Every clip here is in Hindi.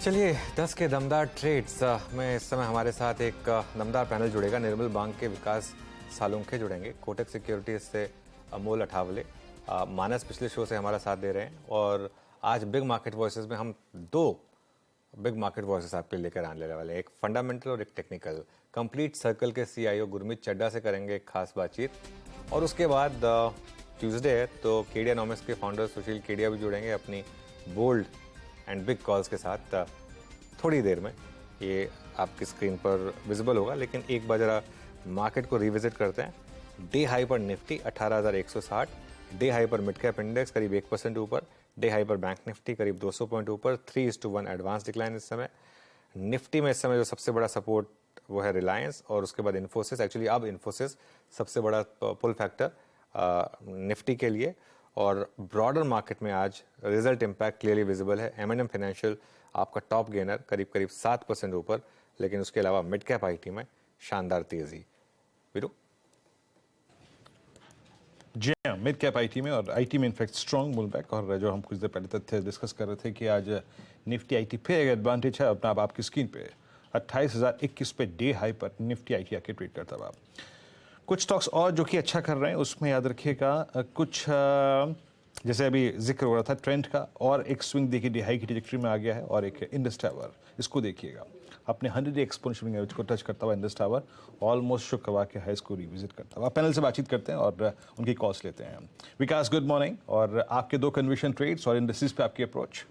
चलिए 10 के दमदार ट्रेड्स में इस समय हमारे साथ एक दमदार पैनल जुड़ेगा। निर्मल बैंक के विकास सालुंखे जुड़ेंगे, कोटक सिक्योरिटीज से अमोल अठावले, मानस पिछले शो से हमारा साथ दे रहे हैं और आज बिग मार्केट वॉइसेस में हम दो बिग मार्केट वॉइसेस आपके लेकर आने वाले हैं, एक फंडामेंटल और एक टेक्निकल। कंप्लीट सर्कल के सीईओ गुरमीत चड्ढा से करेंगे एक खास बातचीत और उसके बाद ट्यूसडे है तो केडियानॉमिक्स के फाउंडर सुशील केडिया भी जुड़ेंगे अपनी बोल्ड एंड बिग कॉल्स के साथ। थोड़ी देर में ये आपकी स्क्रीन पर विजिबल होगा, लेकिन एक बार जरा मार्केट को रिविजिट करते हैं। डे हाई पर निफ्टी 18,160, डे हाई पर मिड कैप इंडेक्स करीब 1% ऊपर, डे हाई पर बैंक निफ्टी करीब 200 पॉइंट ऊपर, 3:1 एडवांस डिक्लाइन इस समय। निफ्टी में इस समय जो सबसे बड़ा सपोर्ट वो है रिलायंस और उसके बाद इन्फोसिस। एक्चुअली अब इन्फोसिस सबसे बड़ा पुल फैक्टर निफ्टी के लिए। और ब्रॉडर मार्केट में आज रिजल्ट इम्पैक्ट क्लियरली विजिबल है। M&M फाइनेंशियल आपका टॉप गेनर करीब 7% ऊपर, लेकिन उसके अलावा मिड कैप आईटी में शानदार तेजी। वीरू जी हाँ, मिड कैप आईटी में और आईटी में इनफैक्ट स्ट्रॉन्ग मूल बैक। और जो हम कुछ देर पहले तथ्य डिस्कस कर रहे थे कि आज निफ्टी आईटी पे एक एडवांटेज है अपना। अब आपकी स्क्रीन पे 28,021 पे डे हाई पर निफ्टी आईटी आके ट्रेड करता हुआ। कुछ स्टॉक्स और जो कि अच्छा कर रहे हैं उसमें याद रखिएगा कुछ जैसे अभी जिक्र हो रहा था ट्रेंड का, और एक स्विंग देखिए डे हाई की ट्रैजेक्टरी में आ गया है, और एक इंडस टावर, इसको देखिएगा अपने 100 एक्सपोनेंशियल एवरेज को टच करता हुआ इंडस टावर ऑलमोस्ट शुक्रवार के हाईस को रिविजिट करता हुआ। पैनल से बातचीत करते हैं और उनकी कॉल्स लेते हैं। विकास, गुड मॉर्निंग, और आपके दो कन्विक्शन ट्रेड्स और इंडस्ट्रीज पे आपकी approach.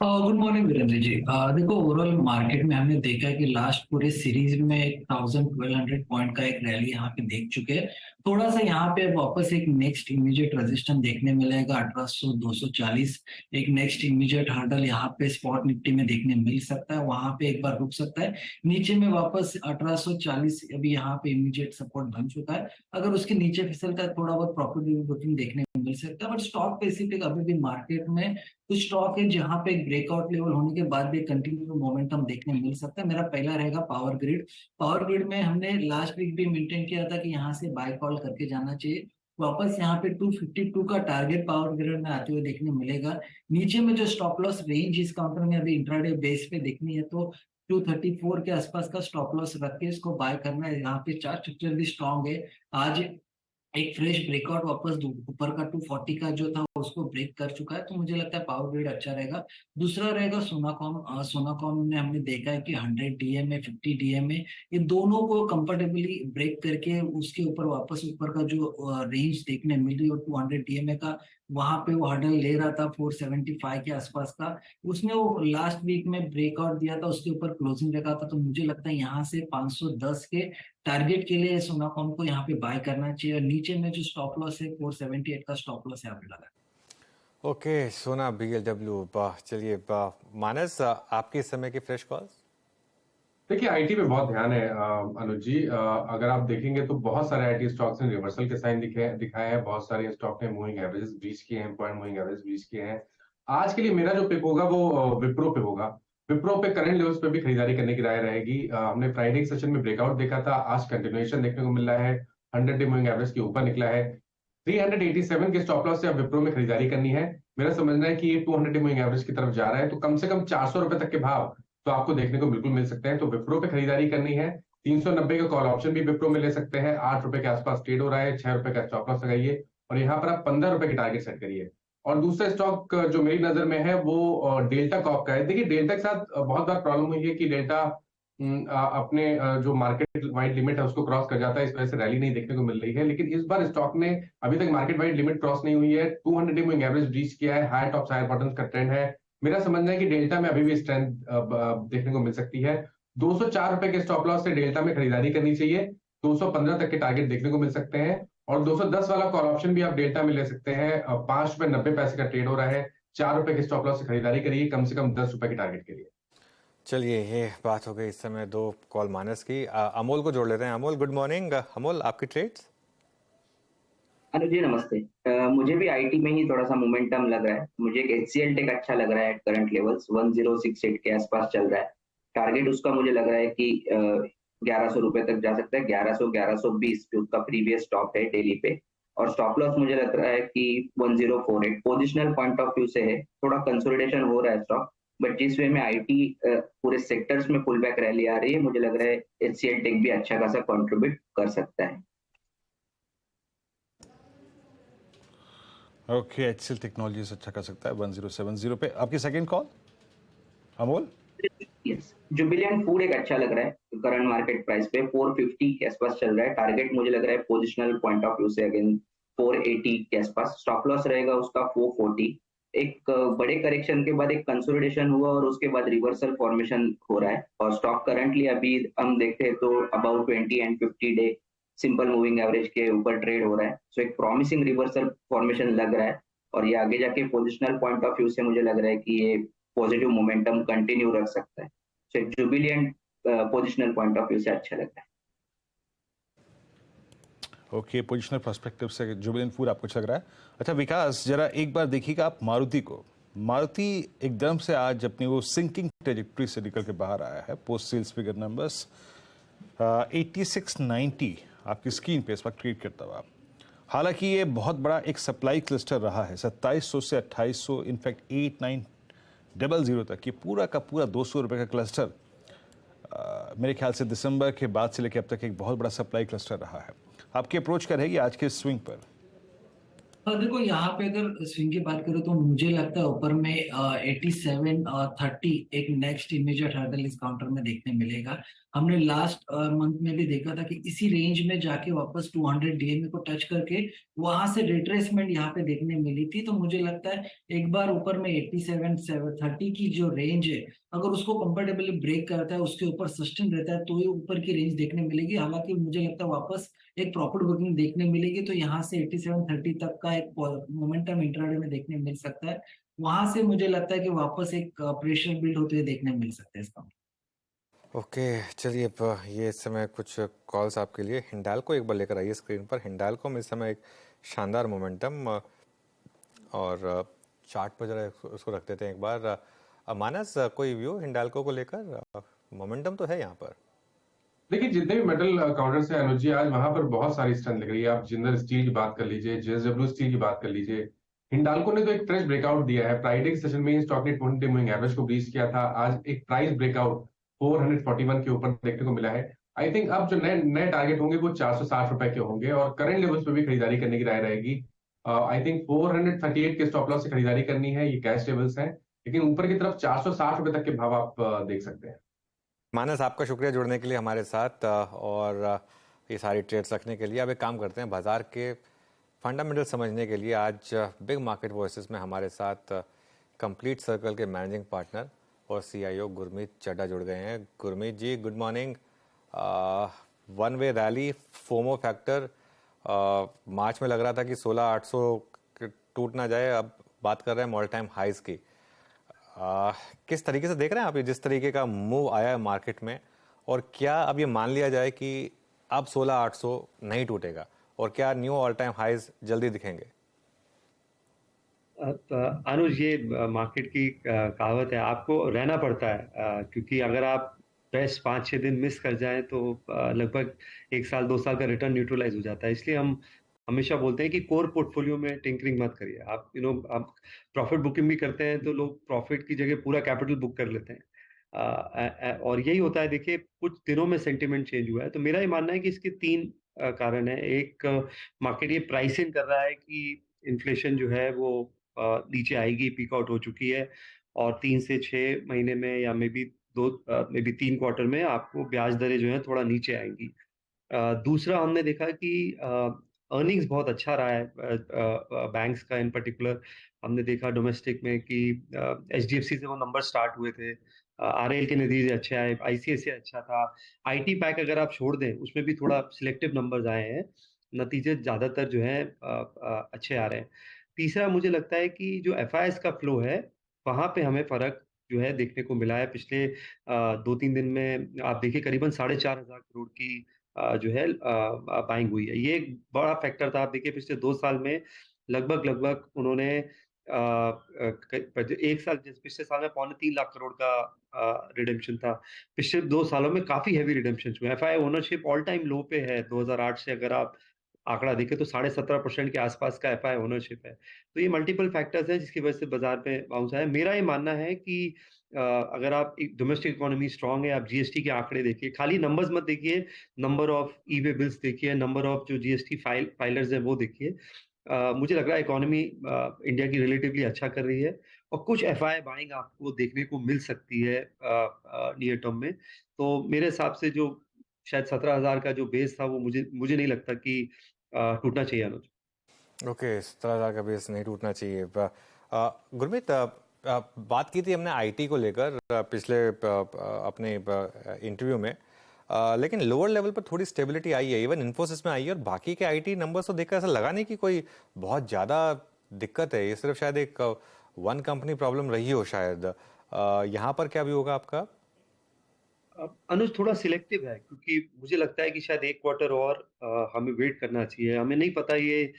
Good morning Virendra ji. देखो, ओवरऑल मार्केट में हमने देखा है कि लास्ट पूरे सीरीज में 1200 पॉइंट का एक रैली यहाँ पे देख चुके हैं। थोड़ा सा यहाँ पे वापस एक नेक्स्ट इमीडिएट रेजिस्टेंस देखने मिलेगा 1800-240। एक नेक्स्ट इमीडिएट हर्डल यहाँ पे स्पॉट निफ्टी में देखने मिल सकता है, वहां पे एक बार रुक सकता है। नीचे में वापस 1840 अभी यहाँ पे इमीडिएट सपोर्ट बन चुका है। अगर उसके नीचे फिसलता है थोड़ा बहुत प्रॉफिट देखने को मिल सकता है। बट स्टॉक स्पेसिफिक अभी भी मार्केट में कुछ स्टॉक है जहां पे ब्रेकआउट लेवल होने के बाद भी कंटिन्यू मोमेंटम देखने मिल सकता है। मेरा पहला रहेगा पावर ग्रिड। पावर ग्रिड में हमने लास्ट वीक भी मेंटेन किया था कि यहाँ से बाय कॉल करके जाना चाहिए। वापस यहाँ पे 252 का टारगेट पावर ग्रिड में आते हुए देखने मिलेगा। नीचे में जो स्टॉप लॉस रेंज इस काउंटर में अभी इंट्राडे बेस पे देखनी है तो 234 के आसपास का स्टॉप लॉस रख के इसको बाय करना है। यहाँ पे चार्ट स्ट्रक्चर भी स्ट्रॉन्ग है। आज एक फ्रेश ब्रेकआउट वापस ऊपर का 240 का जो था उसको ब्रेक कर चुका है, तो मुझे लगता है पावर ग्रिड अच्छा रहेगा। दूसरा रहेगा सोनाकॉम। सोनाकॉम में हमने देखा है कि 100 डीएमए 50 डीएमए ये दोनों को कंफर्टेबली ब्रेक करके उसके ऊपर वापस ऊपर का जो रेंज देखने मिल रही है 200 डीएमए का, वहां पे वो हर्डल ले रहा था 475 के आसपास का। उसने वो लास्ट वीक में ब्रेकआउट दिया था, उसके ऊपर क्लोजिंग रखा था, तो मुझे लगता है यहाँ से 510 के टारगेट के लिए सोनाकॉम को यहाँ पे बाय करना चाहिए। और नीचे में जो स्टॉप लॉस है 478 का स्टॉप लॉस यहाँ पे लगा। ओके, सोना BLW। चलिए मानस, आपके इस समय की फ्रेश कॉल्स। देखिए, आईटी पे बहुत ध्यान है अनुज जी। अगर आप देखेंगे तो बहुत सारे आईटी स्टॉक्स ने रिवर्सल के साइन दिखाए हैं। बहुत सारे स्टॉक ने मूविंग एवरेजेस ब्रीच किए हैं, पॉइंट मूविंग एवरेज ब्रीच किए हैं। आज के लिए मेरा जो पिक होगा वो विप्रो पे होगा। विप्रो पे करंट लेवल्स पे भी खरीदारी करने की राय रहेगी। हमने फ्राइडे के सेशन में ब्रेकआउट देखा था, आज कंटिन्यूएशन देखने को मिल रहा है। 100 डे मूविंग एवरेज के ऊपर निकला है। 387 के स्टॉप लॉस से अब विप्रो में खरीदारी करनी है। मेरा समझना है कि ये 200 डे मूविंग एवरेज की तरफ जा रहा है, तो कम से कम 400 रुपए तक के भाव तो आपको देखने को बिल्कुल मिल सकते हैं। तो विप्रो पे खरीदारी करनी है। 390 का कॉल ऑप्शन भी विप्रो में ले सकते हैं। 8 रुपए के आसपास ट्रेड हो रहा है। 6 रुपए का स्टॉप लॉस लगाइए और यहाँ पर आप 15 रुपए की टारगेट सेट करिए। और दूसरा स्टॉक जो मेरी नजर में है वो डेल्टा कॉप का है। देखिए, डेल्टा के साथ बहुत बार प्रॉब्लम हुई है कि डेल्टा अपने जो मार्केट वाइड लिमिट है उसको क्रॉस कर जाता है, इस वजह से रैली नहीं देखने को मिल रही है। लेकिन इस बार स्टॉक ने अभी तक मार्केट वाइड लिमिट क्रॉस नहीं हुई है। 200 डे मूविंग एवरेज रीच किया है। हाई टॉप हायर बॉटम्स का ट्रेंड है। मेरा समझना है कि डेल्टा में अभी भी स्ट्रेंथ देखने को मिल सकती है। 204 रुपए के स्टॉप लॉस से डेल्टा में खरीदारी करनी चाहिए। 215 तक के टारगेट देखने को मिल सकते हैं। और 210 वाला कॉल ऑप्शन भी आप डेल्टा में ले सकते हैं। 5 रुपए 90 पैसे का ट्रेड हो रहा है। 4 रुपए के स्टॉप लॉस से खरीदारी करिए, कम से कम 10 रुपए के टारगेट के लिए। चलिए, ये बात हो गई इस समय दो कॉल मानस की। अमोल को जोड़ लेते हैं। Amol, good morning. अमोल, आपकी ट्रेड्स। अनुज जी नमस्ते। मुझे भी आईटी में ही थोड़ा सा मोमेंटम लग रहा है। मुझे एक HCL टेक अच्छा लग रहा है। करंट लेवल्स 1068 के आसपास चल रहा है। टारगेट उसका मुझे लग रहा है कि 1100 रुपए तक जा सकता है। 1100 1120 जो उसका प्रीवियस स्टॉप है डेली पे। और स्टॉप लॉस मुझे लग रहा है कि 1048 पोजिशनल पॉइंट ऑफ व्यू से है। थोड़ा कंसोलिडेशन हो रहा है स्टॉक, बट जिस वे में आईटी पूरे सेक्टर्स में पुल बैक रैली आ रही है, मुझे लग रहा है एचसीएल टेक भी अच्छा खासा कंट्रीब्यूट कर सकता है। ओके, एचसीएल टेक्नोलॉजीज अच्छा कर सकता है 1070 पे। आपकी second call Amol? Yes, Jubilant food एक अच्छा लग रहा है करंट मार्केट प्राइस पे, 450 के आसपास चल रहा है। टारगेट मुझे लग रहा है पोजिशनल पॉइंट ऑफ व्यू से अगेन 480 के आसपास। स्टॉप लॉस रहेगा उसका 440। एक बड़े करेक्शन के बाद एक कंसोलिडेशन हुआ और उसके बाद रिवर्सल फॉर्मेशन हो रहा है, और स्टॉक करंटली अभी हम देखते हैं तो about 20 and 50 day simple moving average के ऊपर ट्रेड हो रहा है। सो एक प्रॉमिसिंग रिवर्सल फॉर्मेशन लग रहा है, और ये आगे जाके पोजिशनल पॉइंट ऑफ व्यू से मुझे लग रहा है कि ये पॉजिटिव मोमेंटम कंटिन्यू रख सकता है। सो एक Jubilant positional point of view से अच्छा लगता है। ओके, पोजिशनल पर्सपेक्टिव से जुबिलेंट फूड आपको अच्छा लग रहा है। अच्छा विकास, जरा एक बार देखिएगा आप मारुति को। मारुति एकदम से आज अपनी वो सिंकिंग ट्रेजेक्ट्री से निकल के बाहर आया है। पोस्ट सेल्स फिगर नंबर्स 8690 आपकी स्क्रीन पे इस वक्त ट्रेड करता हुआ। हालांकि ये बहुत बड़ा एक सप्लाई क्लस्टर रहा है, 2700 से 2800, इनफैक्ट 8900 तक, ये पूरा का पूरा 200 रुपये का क्लस्टर मेरे ख्याल से दिसंबर के बाद से लेकर अब तक एक बहुत बड़ा सप्लाई क्लस्टर रहा है। आपकी अप्रोच क्या रहेगी आज के स्विंग पर? देखो यहाँ पे अगर स्विंग की बात करें तो मुझे लगता है ऊपर में 8730 एक नेक्स्ट इमीडिएट हर्डल इस काउंटर में देखने मिलेगा। हमने लास्ट मंथ में भी देखा था कि इसी रेंज में जाके वापस 200 डीएमए को टच करके वहां से रिट्रेसमेंट यहाँ पे देखने मिली थी। तो मुझे लगता है एक बार ऊपर में 8730 की जो रेंज है, अगर उसको कंफर्टेबली ब्रेक करता है, उसके ऊपर सस्टेन रहता है, तो ये ऊपर की रेंज देखने मिलेगी। हालांकि मुझे लगता है वापस एक प्रॉफिट बुकिंग देखने मिलेगी, तो यहाँ से 8730 तक का एक मोमेंटम इंट्राडे में देखने मिल सकता है। वहां से मुझे लगता है कि वापस एक प्रेशर बिल्ड होते हुए देखने मिल सकता है इसका। ओके, चलिए अब ये इस समय कुछ कॉल्स आपके लिए। हिंडाल्को एक बार लेकर आइए स्क्रीन पर। हिंडाल्को में इस समय एक शानदार मोमेंटम, और चार्ट पर जरा उसको रख देते हैं एक बार। मानस, कोई व्यू हिंडाल्को को लेकर? मोमेंटम तो है यहाँ पर। देखिए, जितने भी मेटल काउंटर्स है अनुज जी, आज वहां पर बहुत सारी स्ट्रेंथ लग रही है। आप जिंदल स्टील की बात कर लीजिए, जेएसडब्ल्यू स्टील की बात कर लीजिए। हिंडाल्को ने तो एक फ्रेश ब्रेकआउट दिया है। फ्राइडे के सेशन में स्टॉक ने 20 मूविंग एवरेज को ब्रीच किया था। आज एक प्राइस ब्रेकआउट 441 के ऊपर देखने को मिला है। आई थिंक अब जो नए नए टारगेट होंगे वो 460 रुपए के होंगे, और करंट लेवल्स पे भी खरीदारी करने की राय रहेगी। आई थिंक 438 के स्टॉप लॉस से खरीदारी करनी है, ये कैश लेवल्स हैं। लेकिन ऊपर की तरफ 460 रुपए तक के भाव आप देख सकते हैं। मानस, आपका शुक्रिया जुड़ने के लिए हमारे साथ, और ये सारी ट्रेड्स रखने के लिए। अब एक काम करते हैं, बाजार के फंडामेंटल समझने के लिए आज बिग मार्केट वॉइसेस में हमारे साथ कंप्लीट सर्कल के मैनेजिंग पार्टनर और सीआईओ गुरमीत चड्ढा जुड़ गए हैं। Gurmeet ji, good morning. One way rally, FOMO factor, March में लग रहा था कि 16800 टूट ना जाए, अब बात कर रहे हैं ऑल टाइम हाइज की। किस तरीके से देख रहे हैं आप ये जिस तरीके का मूव आया है मार्केट में, और क्या अब ये मान लिया जाए कि अब 16800 नहीं टूटेगा, और क्या न्यू ऑल टाइम हाइज जल्दी दिखेंगे? अनुज, ये मार्केट की कहावत है, आपको रहना पड़ता है, क्योंकि अगर आप बेस्ट 5-6 दिन मिस कर जाएं तो लगभग 1 साल 2 साल का रिटर्न न्यूट्रलाइज हो जाता है। इसलिए हम हमेशा बोलते हैं कि कोर पोर्टफोलियो में टिंकरिंग मत करिए। आप आप प्रॉफिट बुकिंग भी करते हैं तो लोग प्रॉफिट की जगह पूरा कैपिटल बुक कर लेते हैं, और यही होता है। देखिए, कुछ दिनों में सेंटिमेंट चेंज हुआ है, तो मेरा ये मानना है कि इसके 3 कारण है। एक, मार्केट ये प्राइसिंग कर रहा है कि इन्फ्लेशन जो है वो नीचे आएगी, पीक आउट हो चुकी है, और 3 से 6 महीने में या मे बी 3 क्वार्टर में आपको ब्याज दरें जो है थोड़ा नीचे आएंगी। दूसरा, हमने देखा कि अर्निंग्स बहुत अच्छा रहा है बैंक्स का। इन पर्टिकुलर हमने देखा डोमेस्टिक में कि एचडीएफसी से वो नंबर स्टार्ट हुए थे, आरएल के नतीजे अच्छे आए, आईसीआईसीआई अच्छा था। आईटी पैक अगर आप छोड़ दें, उसमें भी थोड़ा सिलेक्टिव नंबर्स आए हैं, नतीजे ज्यादातर जो है अच्छे आ रहे हैं। तीसरा, मुझे लगता है कि जो एफआईएस का फ्लो है, वहां पे हमें फर्क जो है देखने को मिला है। पिछले 2-3 दिन में आप देखिए करीबन 4,500 करोड़ की जो है बाइंग हुई है। ये एक बड़ा फैक्टर था। आप देखिए पिछले 2 साल में लगभग उन्होंने 1 साल, पिछले साल में 2.25 लाख करोड़ का रिडेम्पशन था। पिछले 2 सालों में काफी हैवी रिडेम्पशन हुए। एफआई ओनरशिप ऑल टाइम लो पे है 2008 से। अगर आप आंकड़ा देखें तो 17.5% के आसपास का एफआई ओनरशिप है। तो ये मल्टीपल फैक्टर्स हैं जिसकी वजह से बाजार में बाउंस आया। मेरा ये मानना है कि अगर आप एक डोमेस्टिक इकोनॉमी स्ट्रांग है, आप जीएसटी के आंकड़े देखिए, खाली नंबर्स मत देखिए, नंबर ऑफ ई-वे बिल्स देखिए, नंबर ऑफ जो जीएसटी फाइलर्स हैं वो देखिए। मुझे लग रहा है इकोनॉमी इंडिया की रिलेटिवली अच्छा कर रही है और कुछ एफआई बाइंग आपको देखने को मिल सकती है नियर टर्म में। तो मेरे हिसाब से जो शायद 17,000 का जो बेस था वो मुझे मुझे नहीं लगता कि टूटना चाहिए अनुज। ओके, 17,000 का बेस नहीं टूटना चाहिए। गुरमीत, बात की थी हमने आईटी को लेकर पिछले अपने इंटरव्यू में, लेकिन लोअर लेवल पर थोड़ी स्टेबिलिटी आई है, इवन इन्फोसिस में आई है, और बाकी के आईटी नंबर्स तो देखकर ऐसा लगा नहीं कि कोई बहुत ज़्यादा दिक्कत है। ये सिर्फ शायद एक वन कंपनी प्रॉब्लम रही हो शायद। यहाँ पर क्या भी होगा आपका? अनुज थोड़ा सिलेक्टिव है क्योंकि मुझे लगता है कि शायद एक क्वार्टर और हमें वेट करना चाहिए। हमें नहीं पता ये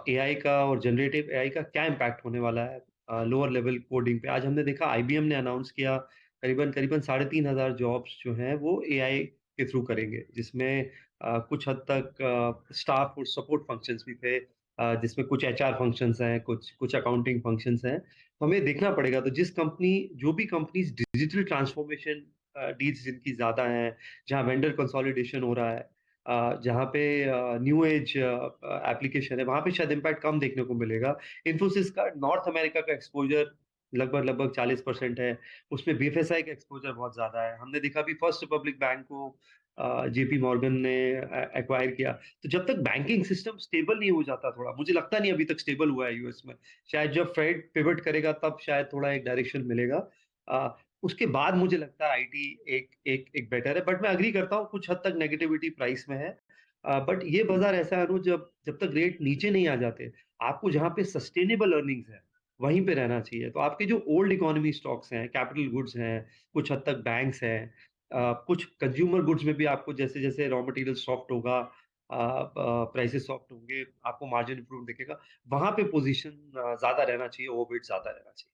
एआई का और जनरेटिव एआई का क्या इम्पैक्ट होने वाला है लोअर लेवल कोडिंग पे। आज हमने देखा आईबीएम ने अनाउंस किया करीबन करीबन 3,500 जॉब्स जो हैं वो एआई के थ्रू करेंगे, जिसमें कुछ हद तक स्टाफ और सपोर्ट फंक्शंस भी थे, जिसमें कुछ एचआर फंक्शंस हैं, कुछ कुछ अकाउंटिंग फंक्शंस हैं। तो हमें देखना पड़ेगा। तो जो भी कंपनीज डिजिटल ट्रांसफॉर्मेशन डील्स जिनकी ज़्यादा हैं, जहाँ वेंडर कंसोलिडेशन हो रहा है, जहाँ पे न्यू एज एप्लीकेशन है, वहाँ पे शायद इम्पैक्ट कम देखने को मिलेगा। इन्फोसिस का नॉर्थ अमेरिका का एक्सपोज़र लगभग 40% है, उसमें बीएफएसआई का एक्सपोज़र बहुत ज़्यादा है। हमने देखा अभी फर्स्ट रिपब्लिक बैंक को जेपी मॉर्गन ने एक्वायर किया। तो जब तक बैंकिंग सिस्टम स्टेबल नहीं हो जाता, थोड़ा मुझे लगता नहीं अभी तक स्टेबल हुआ है यूएस में। शायद जब फेड पिवट करेगा तब शायद थोड़ा एक डायरेक्शन मिलेगा। उसके बाद मुझे लगता है आईटी एक बेटर है, बट मैं अग्री करता हूँ कुछ हद तक नेगेटिविटी प्राइस में है। बट ये बाजार ऐसा है अनु, जब जब तक रेट नीचे नहीं आ जाते, आपको जहाँ पे सस्टेनेबल अर्निंग्स है वहीं पे रहना चाहिए। तो आपके जो ओल्ड इकोनॉमी स्टॉक्स हैं, कैपिटल गुड्स हैं, कुछ हद तक बैंक्स हैं, कुछ कंज्यूमर गुड्स में भी आपको जैसे जैसे रॉ मटेरियल सॉफ्ट होगा, प्राइसेस सॉफ्ट होंगे, आपको मार्जिन इंप्रूव दिखेगा, वहां पे पोजीशन ज्यादा रहना चाहिए, ओवरवेट ज्यादा रहना चाहिए।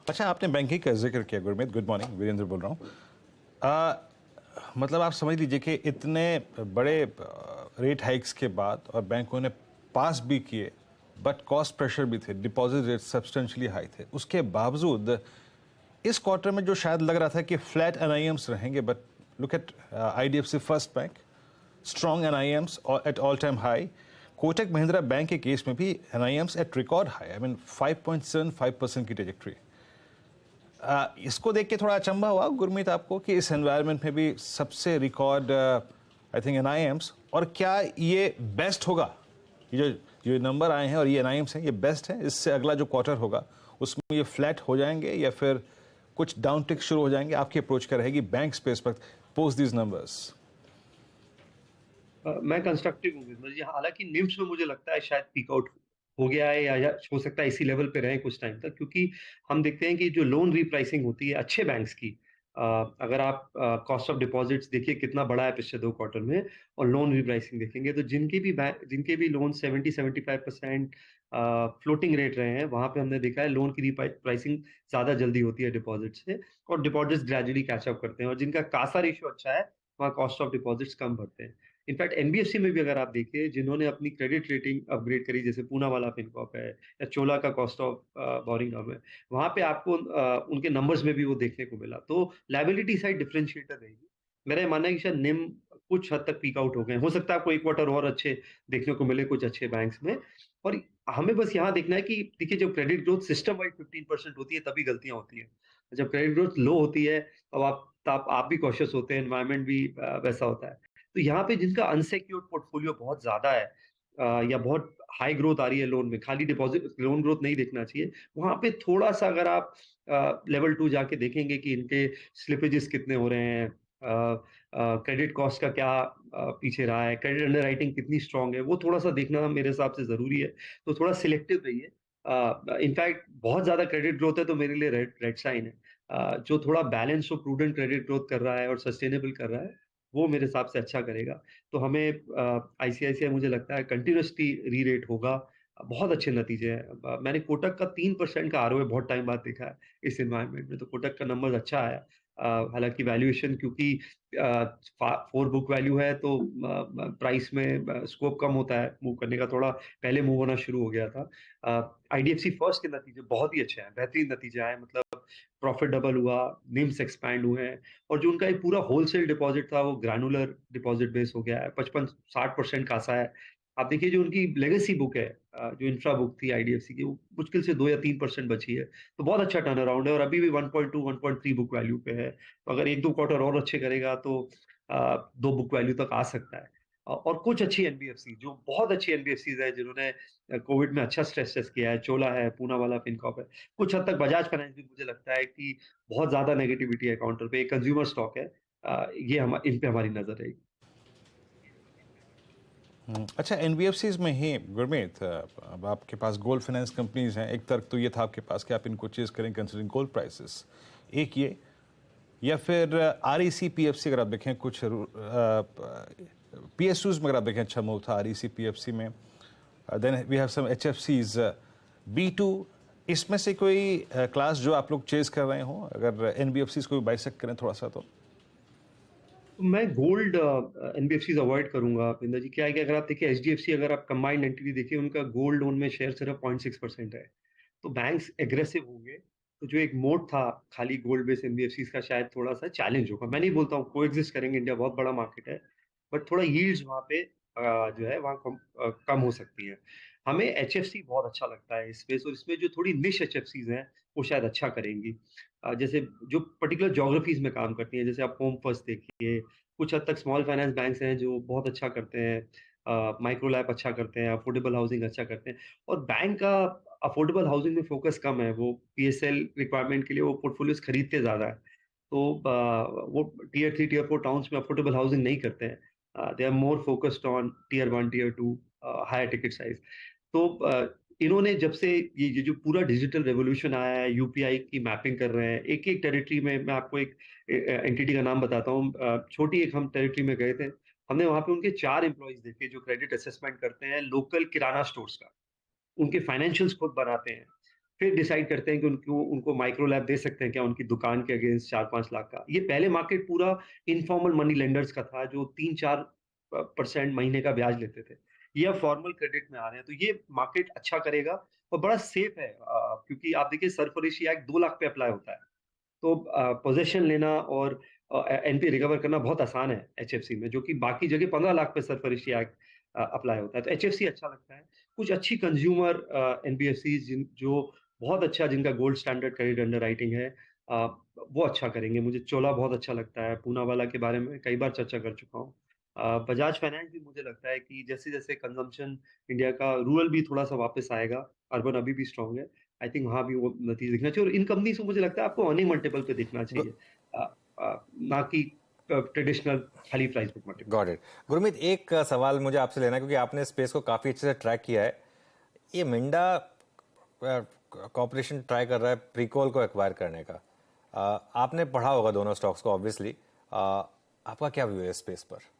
अच्छा, आपने बैंकिंग का जिक्र किया गुरमीत। गुड मॉर्निंग, वीरेंद्र बोल रहा हूँ। मतलब आप समझ लीजिए कि इतने बड़े रेट हाइक्स के बाद और बैंकों ने पास भी किए, बट कॉस्ट प्रेशर भी थे, डिपॉजिट रेट सब्सटेंशियली हाई थे। उसके बावजूद इस क्वार्टर में जो शायद लग रहा था कि फ्लैट एनआईएम्स रहेंगे, but look at IDFC first bank, strong NIMs at all time high. Kotak Mahindra bank के केस में भी NIMs at record high, I mean 5.75% की ट्रेजेक्ट्री। इसको देख के थोड़ा अचंभा हुआ गुरमीत आपको कि इस एनवायरनमेंट में भी सबसे रिकॉर्ड आई थिंक एनआईएम्स, और क्या ये बेस्ट होगा? ये जो नंबर आए हैं और ये एनआईएम्स हैं, ये बेस्ट है? इससे अगला जो क्वार्टर होगा उसमें ये फ्लैट हो जाएंगे या फिर कुछ डाउन टिक शुरू हो जाएंगे? आपकी अप्रोच क्या रहेगी बैंक स्पेस पर पोस्ट दीज नंबर्स? मैं कंस्ट्रक्टिव हूँ विमल जी। हालांकि निम्स में मुझे लगता है शायद पीक आउट हो गया है, या हो सकता है इसी लेवल पे रहे कुछ टाइम तक, क्योंकि हम देखते हैं कि जो लोन रीप्राइसिंग होती है अच्छे बैंक्स की, अगर आप कॉस्ट ऑफ डिपॉजिट्स देखिए कितना बड़ा है पिछले 2 क्वार्टर में, और लोन रीप्राइसिंग देखेंगे तो जिनके भी लोन 70-75% फ्लोटिंग रेट रहे हैं, वहां पे हमने देखा है लोन की रीप्राइसिंग ज्यादा जल्दी होती है डिपॉजिट से, और डिपॉजिट्स ग्रेजुअली कैचअप करते हैं, और जिनका कासा रेशियो अच्छा है वहाँ कॉस्ट ऑफ डिपॉजिट्स कम बढ़ते हैं। इनफैक्ट एनबीएफसी में भी अगर आप देखिए, जिन्होंने अपनी क्रेडिट रेटिंग अपग्रेड करी, जैसे पूना वाला फिनकॉर्प है या चोला का कॉस्ट ऑफ बोरिंग कम है, वहां पे आपको उनके नंबर्स में भी वो देखने को मिला। तो लायबिलिटी साइड डिफरेंशिएटर रहेगी। मेरा ये मानना है कि शायद निम कुछ हद तक पीक आउट हो गए, हो सकता है आपको एक क्वार्टर और अच्छे देखने को मिले कुछ अच्छे बैंक्स में। और हमें बस यहाँ देखना है कि देखिए, जब क्रेडिट ग्रोथ सिस्टम वाइड 15% होती है तभी गलतियां होती है। जब क्रेडिट ग्रोथ लो होती है तब आप भी कॉशियस होते हैं, एनवायरमेंट भी वैसा होता है। तो यहाँ पे जिनका अनसिक्योर्ड पोर्टफोलियो बहुत ज्यादा है, या बहुत हाई ग्रोथ आ रही है लोन में, खाली डिपॉजिट लोन ग्रोथ नहीं देखना चाहिए, वहां पे थोड़ा सा अगर आप लेवल 2 जाके देखेंगे कि इनके स्लिपेजेस कितने हो रहे हैं, क्रेडिट कॉस्ट का क्या पीछे रहा है, क्रेडिट अंडरराइटिंग कितनी स्ट्रांग है, वो थोड़ा सा देखना मेरे हिसाब से जरूरी है। तो थोड़ा सिलेक्टिव रहिए। इनफैक्ट बहुत ज्यादा क्रेडिट ग्रोथ है तो मेरे लिए रेड साइन है। जो थोड़ा बैलेंस और प्रूडेंट क्रेडिट ग्रोथ कर रहा है और सस्टेनेबल कर रहा है, वो मेरे हिसाब से अच्छा करेगा। तो हमें आईसीआईसीआई मुझे लगता है कंटिन्यूसली री रेट होगा, बहुत अच्छे नतीजे हैं। मैंने कोटक का 3% का आरओए बहुत टाइम बाद देखा है इस एनवायरनमेंट में, तो कोटक का नंबर अच्छा आया। हालांकि वैल्यूएशन क्योंकि 4 बुक वैल्यू है तो प्राइस में स्कोप कम होता है मूव करने का, थोड़ा पहले मूव होना शुरू हो गया था। आईडीएफसी फर्स्ट के नतीजे बहुत ही अच्छे हैं, बेहतरीन नतीजे आए, मतलब प्रॉफिट डबल हुआ, निम्स एक्सपैंड हुए हैं, और जो उनका एक पूरा होलसेल डिपॉजिट था वो ग्रैनुलर डिपॉजिट बेस हो गया है, 55-60% कासा है। आप देखिए जो उनकी लेगेसी बुक है, जो इंफ्रा बुक थी आईडीएफसी की, वो मुश्किल से 2 या 3% बची है, तो बहुत अच्छा टर्न अराउंड है और अभी भी 1.2 1.3 बुक वैल्यू पे है। तो अगर 1-2 क्वार्टर और अच्छे करेगा तो 2 बुक वैल्यू तक आ सकता है। और कुछ अच्छी एनबीएफसी, जो बहुत अच्छी एनबीएफसीज है जिन्होंने कोविड में अच्छा स्ट्रेस टेस्ट किया है, चोला है, पूना वाला फिनकॉर्प है, कुछ हद तक बजाज फाइनेंस भी मुझे लगता है कि बहुत ज्यादा नेगेटिविटी है काउंटर पे, एक कंज्यूमर स्टॉक है, ये इन पे हमारी नजर रहेगी। अच्छा, एनबीएफसीज में ही गुरमीत, अब आपके पास गोल्ड फाइनेंस कंपनीज हैं, एक तर्क तो ये था आपके पास कि आप इनको चेज करें कंसिडरिंग गोल्ड प्राइसेस, एक ये, या फिर आरईसी पीएफसी अगर आप देखें, कुछ पीएसयूज में अगर आप देखें अच्छा मूव था आरईसी पीएफसी में, देन वी हैव सम एचएफसीज बी2, इसमें से कोई क्लास जो आप लोग चेज कर रहे हो अगर एनबीएफसीज को बाइसेक्ट करें थोड़ा सा तो? मैं गोल्ड एनबीएफसीज अवॉइड करूंगा पिंदर जी। क्या है कि अगर आप देखिए एचडीएफसी, अगर आप कंबाइंड एंटिटी देखिए, उनका गोल्ड लोन में शेयर सिर्फ 0.6% है, तो बैंक्स एग्रेसिव होंगे, तो जो एक मोड था खाली गोल्ड बेस्ड एनबीएफसीज का, शायद थोड़ा सा चैलेंज होगा। मैं नहीं बोलता हूँ कोएग्जिस्ट करेंगे, इंडिया बहुत बड़ा मार्केट है, बट थोड़ा यील्ड्स वहाँ पे जो है वहाँ कम हो सकती है। हमें एचएफसी बहुत अच्छा लगता है इस स्पेस, और इसमें जो थोड़ी निश एचएफसीज हैं वो शायद अच्छा करेंगी, जैसे जो पर्टिकुलर ज्योग्राफीज में काम करती हैं, जैसे आप होम फर्स्ट देखिए, कुछ हद तक स्मॉल फाइनेंस बैंक्स हैं जो बहुत अच्छा करते हैं, माइक्रो लैब अच्छा करते हैं, अफोर्डेबल हाउसिंग अच्छा करते हैं, और बैंक का अफोर्डेबल हाउसिंग में फोकस कम है, वो पीएसएल रिक्वायरमेंट के लिए वो पोर्टफोलियोज खरीदते ज्यादा है, तो वो टीयर 3 टीयर 4 टाउन्स में अफोर्डेबल हाउसिंग नहीं करते हैं, they are more focused on tier 1 tier 2 higher ticket size. तो इन्होंने जब से ये जो पूरा डिजिटल रेवोल्यूशन आया है, यूपीआई की मैपिंग कर रहे हैं, एक एक टेरिटरी में, मैं आपको एक एंटिटी का नाम बताता हूँ, छोटी एक हम टेरिटरी में गए थे, हमने वहां पे उनके 4 एम्प्लॉइज देखे जो क्रेडिट असेसमेंट करते हैं लोकल किराना स्टोर्स का, उनके फाइनेंशियल्स खुद बनाते हैं, फिर डिसाइड करते हैं कि उनको उनको माइक्रो लैब दे सकते हैं क्या उनकी दुकान के अगेंस्ट 4-5 लाख का। ये पहले मार्केट पूरा इनफॉर्मल मनी लेंडर्स का था जो 3-4% महीने का ब्याज लेते थे, ये अब फॉर्मल क्रेडिट में आ रहे हैं, तो ये मार्केट अच्छा करेगा और बड़ा सेफ है, क्योंकि आप देखिए सरफरोशी एक्ट 2 लाख पे अप्लाई होता है, तो पोजेशन लेना और एनपी रिकवर करना बहुत आसान है एचएफसी में, जो कि बाकी जगह 15 लाख पे सरफरोशी एक्ट अप्लाई होता है, तो एचएफसी अच्छा लगता है। कुछ अच्छी कंज्यूमर एनबीएफसी जो बहुत अच्छा, जिनका gold standard credit under writing है, वो अच्छा करेंगे। मुझे चोला बहुत अच्छा लगता है, पूना वाला के बारे में कई बार चर्चा कर चुका हूँ। बजाज फाइनेंस भी मुझे लगता है कि जैसे जैसे कंजम्पशन इंडिया का, रूरल भी थोड़ा सा वापस आएगा, अर्बन अभी भी स्ट्रांग है, आई थिंक वहां भी वो नतीजे दिखना चाहिए, और इन कंपनी को मुझे लगता है आपको अर्निंग मल्टीपल पे देखना चाहिए, ना कि ट्रेडिशनल खाली price book multiple. Got it. Gurmeet, एक सवाल मुझे आपसे लेना है क्योंकि आपने स्पेस को काफ़ी अच्छे से ट्रैक किया है। ये मिंडा कॉर्पोरेशन ट्राई कर रहा है प्रीकॉल को एक्वायर करने का। आपने पढ़ा होगा दोनों स्टॉक्स को ऑब्वियसली, आपका क्या व्यू है इस स्पेस पर?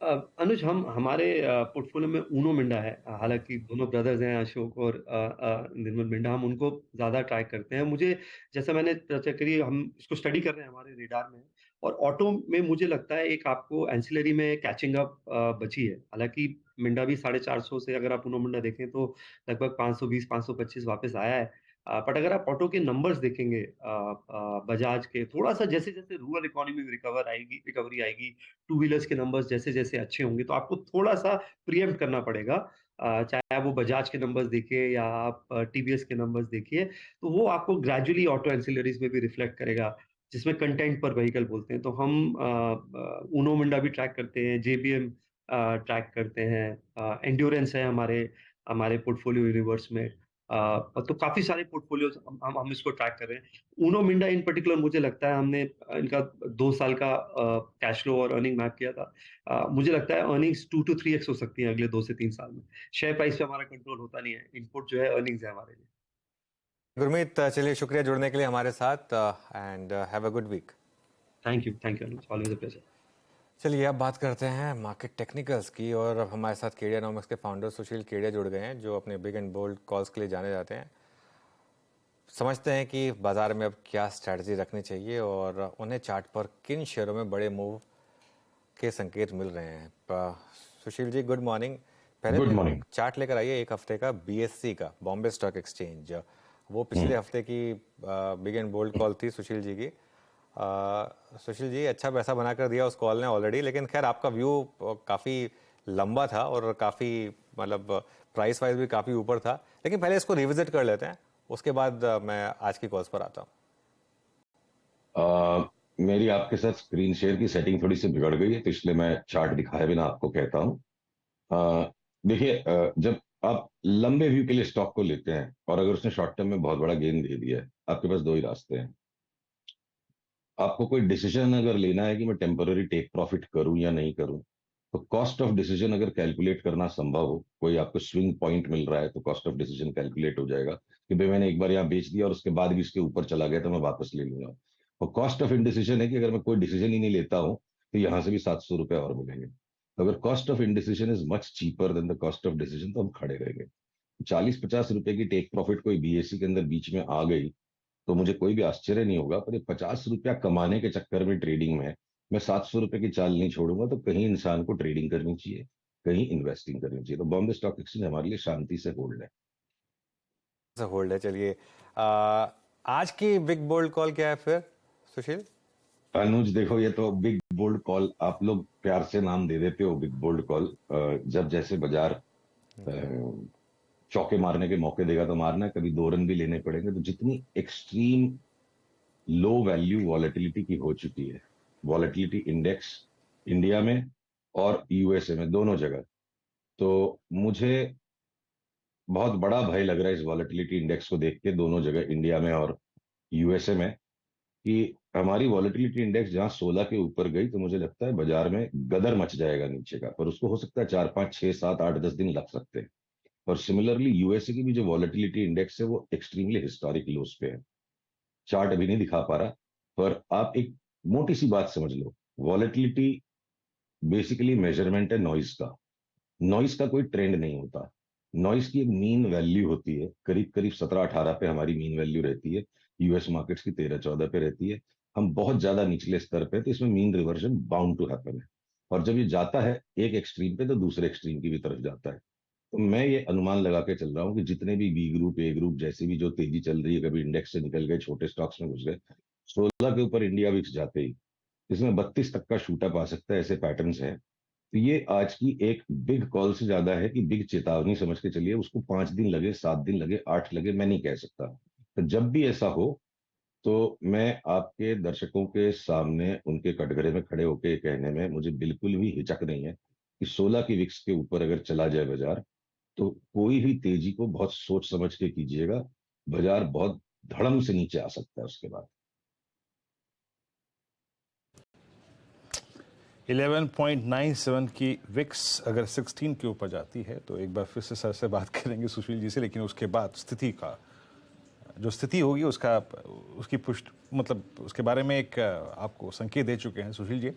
अनुज, हम हमारे पोर्टफोलियो में ऊनो मिंडा है, हालांकि दोनों ब्रदर्स हैं अशोक और निर्मल मिंडा, हम उनको ज्यादा ट्राई करते हैं। मुझे, जैसा मैंने चर्चा करी, हम इसको स्टडी कर रहे हैं, हमारे रेडार में, और ऑटो में मुझे लगता है एक आपको एंसिलरी में कैचिंग अप बची है, हालांकि मिंडा भी 450 से, अगर आप ऊनो मिंडा देखें तो लगभग 520-525 वापस आया है, बट अगर आप ऑटो के नंबर्स देखेंगे, बजाज के, थोड़ा सा जैसे जैसे रूरल इकोनॉमी में रिकवरी आएगी, टू व्हीलर्स के नंबर्स जैसे जैसे अच्छे होंगे, तो आपको थोड़ा सा प्रीएम्प्ट करना पड़ेगा, चाहे आप वो बजाज के नंबर्स देखिए या आप टीवीएस के नंबर्स देखिए, तो वो आपको ग्रेजुअली ऑटो एंसिलरीज में भी रिफ्लेक्ट करेगा, जिसमें कंटेंट पर व्हीकल बोलते हैं। तो हम ऊनो मिंडा भी ट्रैक करते हैं, जेबीएम ट्रैक करते हैं, एंड्योरेंस है हमारे हमारे पोर्टफोलियो यूनिवर्स में, तो काफी सारे पोर्टफोलियो हम इसको ट्रैक कर रहे हैं। ऊनो मिंडा इन पर्टिकुलर मुझे लगता है, हमने इनका 2 साल का कैश फ्लो और अर्निंग मैप किया था, मुझे लगता है अर्निंग्स 2 to 3x हो सकती हैं अगले 2 से 3 साल में। शेयर प्राइस पे हमारा कंट्रोल होता नहीं है, इनपुट जो है अर्निंग्स है हमारे लिए। गुरमीत, चलिए शुक्रिया जुड़ने के लिए हमारे साथ, and have a good week. Thank you Anuj, always a pleasure. चलिए अब बात करते हैं मार्केट टेक्निकल्स की, और अब हमारे साथ केडियानॉमिक्स के फाउंडर सुशील केडिया जुड़ गए हैं, जो अपने बिग एंड बोल्ड कॉल्स के लिए जाने जाते हैं। समझते हैं कि बाजार में अब क्या स्ट्रैटेजी रखनी चाहिए और उन्हें चार्ट पर किन शेयरों में बड़े मूव के संकेत मिल रहे हैं। Sushil ji, good morning. पहले गुड तो मॉर्निंग। चार्ट लेकर आइए एक हफ्ते का बीएससी का, बॉम्बे स्टॉक एक्सचेंज। वो पिछले हफ्ते की बिग एंड बोल्ड कॉल थी सुशील जी की। सुशील जी, अच्छा पैसा बनाकर दिया उस कॉल ने ऑलरेडी, लेकिन खैर आपका व्यू काफ़ी लंबा था और काफ़ी मतलब प्राइस वाइज भी काफ़ी ऊपर था। लेकिन पहले इसको रिविजिट कर लेते हैं, उसके बाद मैं आज की कॉल्स पर आता हूँ। मेरी आपके साथ स्क्रीन शेयर की सेटिंग थोड़ी सी बिगड़ गई है, तो इसलिए मैं चार्ट दिखाए बिना आपको कहता हूँ। देखिए, जब आप लंबे व्यू के लिए स्टॉक को लेते हैं और अगर उसने शॉर्ट टर्म में बहुत बड़ा गेन दे दिया है, आपके पास दो ही रास्ते हैं। आपको कोई डिसीजन अगर लेना है कि मैं टेम्पररी टेक प्रॉफिट करूं या नहीं करूं, तो कॉस्ट ऑफ डिसीजन अगर कैलकुलेट करना संभव हो, कोई आपको स्विंग पॉइंट मिल रहा है, तो कॉस्ट ऑफ डिसीजन कैलकुलेट हो जाएगा कि भाई मैंने एक बार यहाँ बेच दिया और उसके बाद भी इसके ऊपर चला गया तो मैं वापस ले लूंगा। और कॉस्ट ऑफ इनडिसीजन है कि अगर मैं कोई डिसीजन ही नहीं लेता हूँ तो यहाँ से भी 700 रुपए और मिलेंगे। तो अगर cost of indecision is much cheaper than the cost of decision, तो हम खड़े रहेंगे। 40-50 रुपए की टेक प्रॉफिट कोई बीएससी के अंदर बीच में आ गई तो मुझे कोई भी आश्चर्य नहीं होगा, पर ये 50 रुपया कमाने के चक्कर में ट्रेडिंग में मैं 700 रुपए की चाल नहीं छोड़ूंगा। तो कहीं इंसान को ट्रेडिंग करनी चाहिए, कहीं इन्वेस्टिंग करनी चाहिए। तो बॉम्बे स्टॉक एक्सचेंज हमारे लिए शांति से होल्ड है। होल्ड है। चलिए, आज की बिग बोल्ड कॉल क्या है फिर सुशील? अनुज देखो, ये तो बिग बोल्ड कॉल आप लोग प्यार से नाम दे देते हो बिग बोल्ड कॉल। जब जैसे बाजार चौके मारने के मौके देगा तो मारना है, कभी 2 रन भी लेने पड़ेंगे। तो जितनी एक्सट्रीम लो वैल्यू वॉलेटिलिटी की हो चुकी है, वॉलेटिलिटी इंडेक्स इंडिया में और यूएसए में दोनों जगह, तो मुझे बहुत बड़ा भय लग रहा है इस वॉलेटिलिटी इंडेक्स को देख के, दोनों जगह इंडिया में और यूएसए में, कि हमारी वॉलेटिलिटी इंडेक्स जहां 16 के ऊपर गई तो मुझे लगता है बाजार में गदर मच जाएगा नीचे का। पर उसको हो सकता है 4-5-6-7-8-10 दिन लग सकते हैं। और सिमिलरली यूएसए की भी जो वॉलेटिलिटी इंडेक्स है वो एक्सट्रीमली हिस्टोरिक लोस पे है। चार्ट अभी नहीं दिखा पा रहा, पर आप एक मोटी सी बात समझ लो, वॉलेटिलिटी बेसिकली मेजरमेंट है नॉइज का। नॉइज का कोई ट्रेंड नहीं होता। नॉइज की एक मीन वैल्यू होती है, करीब करीब 17-18 पे हमारी मीन वैल्यू रहती है। यूएस मार्केट्स की 13-14 पे रहती है। हम बहुत ज्यादा निचले स्तर पे, तो इसमें mean reversion bound to happen है। और जब ये जाता है एक एक्सट्रीम पे तो दूसरे एक्सट्रीम की भी तरफ जाता है। तो मैं ये अनुमान लगा के चल रहा हूँ कि जितने भी बी ग्रुप ए ग्रुप जैसी भी जो तेजी चल रही है, कभी इंडेक्स से निकल गए, छोटे स्टॉक्स में घुस गए, 16 के ऊपर इंडिया विक्स जाते ही इसमें 32 तक का शूटअप आ सकता है। ऐसे पैटर्न्स हैं। तो ये आज की एक बिग कॉल से ज्यादा है कि बिग चेतावनी समझ के चलिए। उसको 5 दिन लगे, 7 दिन लगे, 8 लगे, मैं नहीं कह सकता। तो जब भी ऐसा हो तो मैं आपके दर्शकों के सामने उनके कटघरे में खड़े होकर कहने में मुझे बिल्कुल भी हिचक नहीं है कि 16 की विक्स के ऊपर अगर चला जाए बाजार, तो कोई भी तेजी को बहुत सोच समझ के कीजिएगा। बाजार बहुत धड़म से नीचे आ सकता है उसके बाद। 11.97 की विक्स अगर 16 के ऊपर जाती है तो एक बार फिर से सर से बात करेंगे सुशील जी से, लेकिन उसके बाद स्थिति का जो स्थिति होगी उसकी पुष्टि, मतलब उसके बारे में एक आपको संकेत दे चुके हैं सुशील जी।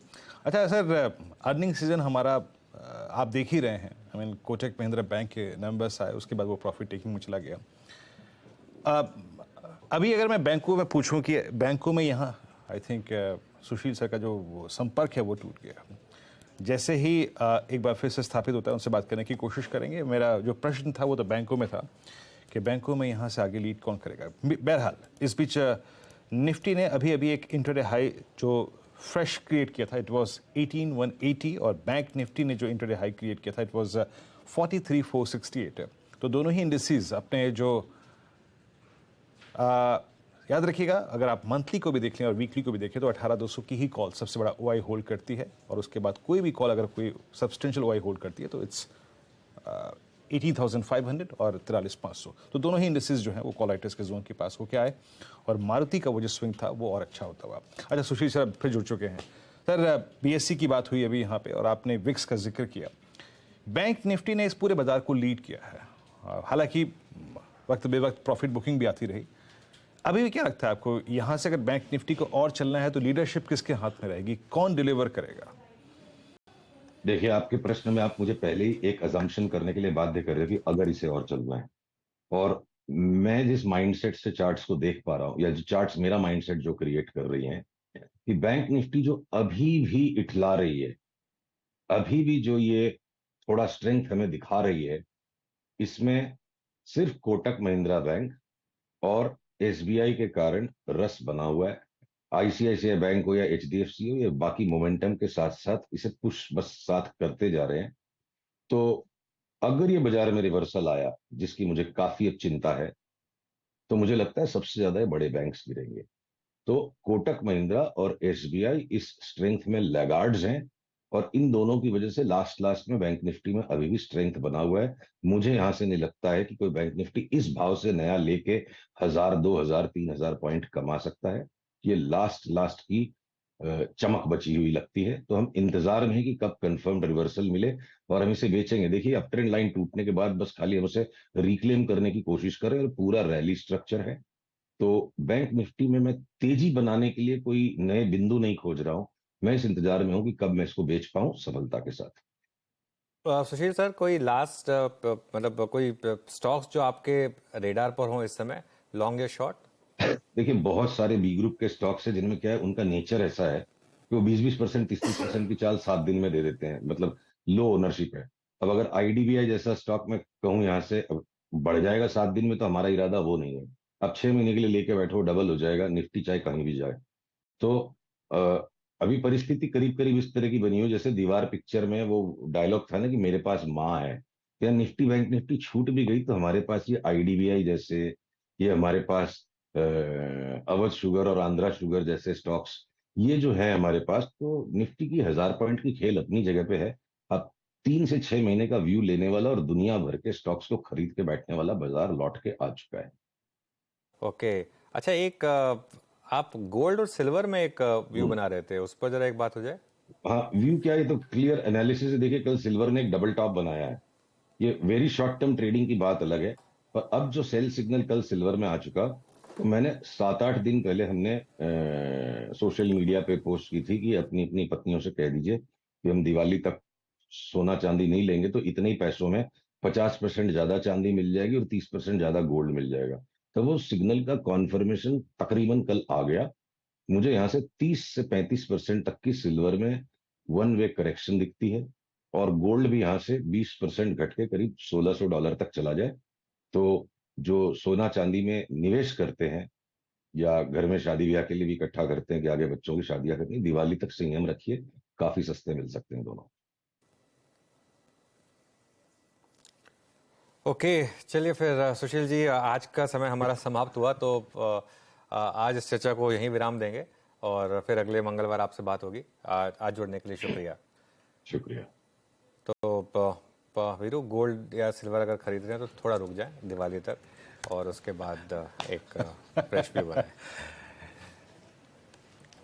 अच्छा सर, अर्निंग सीजन हमारा आप देख ही रहे हैं। I mean Kotak Mahindra bank के नंबर्स आए, उसके बाद वो प्रॉफिट टेकिंग में चला गया। अभी अगर मैं बैंकों में पूछूं कि बैंकों में यहाँ आई थिंक सुशील सर का जो संपर्क है वो टूट गया। जैसे ही एक बार फिर से स्थापित होता है उनसे बात करने की कोशिश करेंगे। मेरा जो प्रश्न था वो तो बैंकों में था कि बैंकों में यहाँ से आगे लीड कौन करेगा। बहरहाल इस बीच निफ्टी ने अभी अभी एक इंटरडे हाई जो फ्रेश क्रिएट किया था, इट वाज 18,180, और बैंक निफ्टी ने जो इंटरडे हाई क्रिएट किया था इट वाज 43,468। तो दोनों ही इंडिसेस अपने जो याद रखिएगा, अगर आप मंथली को भी देख लें और वीकली को भी देखें तो 18,200 की ही कॉल सबसे बड़ा ओआई होल्ड करती है, और उसके बाद कोई भी कॉल अगर कोई सब्सटेंशियल ओआई होल्ड करती है तो इट्स 18,500 और 43,500। तो दोनों ही इंडिसेस जो हैं वो कॉलाइटर्स के जोन के पास होके आए, और मारुति का वो जो स्विंग था वो और अच्छा होता हुआ। अच्छा सुशील सर फिर जुड़ चुके हैं। सर बीएससी की बात हुई अभी यहाँ पे, और आपने विक्स का जिक्र किया। बैंक निफ्टी ने इस पूरे बाजार को लीड किया है, हालांकि वक्त बेवक्त प्रॉफिट बुकिंग भी आती रही। अभी भी क्या लगता है आपको, यहाँ से अगर बैंक निफ्टी को और चलना है तो लीडरशिप किसके हाथ में रहेगी, कौन डिलीवर करेगा? देखिए, आपके प्रश्न में आप मुझे पहले ही एक अजम्पशन करने के लिए बाध्य कर रहे हो कि अगर इसे और चलना है, और मैं जिस माइंडसेट से चार्ट्स को देख पा रहा हूं, या जो चार्ट्स मेरा माइंडसेट जो क्रिएट कर रही हैं, कि बैंक निफ्टी जो अभी भी इठला रही है, अभी भी जो ये थोड़ा स्ट्रेंथ हमें दिखा रही है, इसमें सिर्फ कोटक महिंद्रा बैंक और एसबीआई के कारण रस बना हुआ है। आईसीआईसीआई बैंक हो या एचडीएफसी हो, ये बाकी मोमेंटम के साथ साथ इसे पुश बस साथ करते जा रहे हैं। तो अगर ये बाजार में रिवर्सल आया, जिसकी मुझे काफी अब चिंता है, तो मुझे लगता है सबसे ज्यादा ये बड़े बैंक्स गिरेंगे। तो कोटक महिंद्रा और एसबीआई इस स्ट्रेंथ में लैगार्ड्स हैं, और इन दोनों की वजह से लास्ट लास्ट में बैंक निफ्टी में अभी भी स्ट्रेंथ बना हुआ है। मुझे यहां से नहीं लगता है कि कोई बैंक निफ्टी इस भाव से नया लेके 1000, 2000, 3000 पॉइंट कमा सकता है। ये लास्ट लास्ट की चमक बची हुई लगती है। तो हम इंतजार में हैं कि कब कंफर्म्ड रिवर्सल मिले और हम इसे बेचेंगे। देखिए, अप ट्रेंड लाइन टूटने के बाद बस खाली हम उसे रिक्लेम करने की कोशिश करें, और पूरा रैली स्ट्रक्चर है। तो बैंक निफ्टी में मैं तेजी बनाने के लिए कोई नए बिंदु नहीं खोज रहा हूं। मैं इस इंतजार में हूं कि कब मैं इसको बेच पाऊं सफलता के साथ। सुशील सर, कोई लास्ट मतलब कोई स्टॉक्स जो आपके रेडार पर हो इस समय, लॉन्ग या शॉर्ट? देखिए, बहुत सारे बी ग्रुप के स्टॉक्स है जिनमें क्या है, उनका नेचर ऐसा है कि वो 20-20%, 30-30% की चाल 7 दिन में दे देते हैं, मतलब लो ओनरशिप है। अब अगर आईडीबीआई जैसा स्टॉक मैं कहूँ यहाँ से अब बढ़ जाएगा 7 दिन में, तो हमारा इरादा वो नहीं है। अब 6 महीने के लिए लेके बैठो, डबल हो जाएगा निफ्टी, चाहे कहीं भी जाए। तो अ, अभी परिस्थिति करीब करीब इस तरह की बनी हो, जैसे दीवार पिक्चर में वो डायलॉग था ना, कि मेरे पास माँ है। या निफ्टी बैंक निफ्टी छूट भी गई तो हमारे पास ये आईडीबीआई जैसे, ये हमारे पास अवध शुगर और आंध्रा शुगर जैसे स्टॉक्स, ये जो है हमारे पास, तो निफ्टी की 1000 पॉइंट की खेल अपनी जगह पे है। अब 3 से 6 महीने का व्यू लेने वाला और दुनिया भर के स्टॉक्स को खरीद के बैठने वाला बाजार लौट के आ चुका है। ओके। अच्छा, एक आप गोल्ड और सिल्वर में एक व्यू बना रहे थे, उस पर जरा एक बात हो जाए। हाँ, व्यू क्या है, ये तो क्लियर एनालिसिस है। देखिए, कल सिल्वर ने एक डबल टॉप बनाया है। ये वेरी शॉर्ट टर्म ट्रेडिंग की बात अलग है, पर अब जो सेल सिग्नल कल सिल्वर में आ चुका, तो मैंने 7-8 दिन पहले हमने सोशल मीडिया पे पोस्ट की थी कि अपनी अपनी पत्नियों से कह दीजिए कि हम दिवाली तक सोना चांदी नहीं लेंगे, तो इतने ही पैसों में 50% ज्यादा चांदी मिल जाएगी और 30% ज्यादा गोल्ड मिल जाएगा। तो वो सिग्नल का कॉन्फर्मेशन तकरीबन कल आ गया। मुझे यहाँ से 30 से 35% तक की सिल्वर में वन वे करेक्शन दिखती है, और गोल्ड भी यहाँ से 20% घट के करीब $1600 तक चला जाए। तो जो सोना चांदी में निवेश करते हैं, या घर में शादी ब्याह के लिए भी इकट्ठा करते हैं कि आगे बच्चों की शादियां करनी, दिवाली तक संयम रखिए, काफी सस्ते मिल सकते हैं दोनों। ओके, चलिए फिर सुशील जी, आज का समय हमारा समाप्त हुआ, तो आज इस चर्चा को यहीं विराम देंगे और फिर अगले मंगलवार आपसे बात होगी। आज जुड़ने के लिए शुक्रिया। शुक्रिया। तो वीरू, गोल्ड या सिल्वर अगर खरीद रहे हैं तो थोड़ा रुक जाएं दिवाली तक, और उसके बाद एक फ्रेश व्यू बनाएं।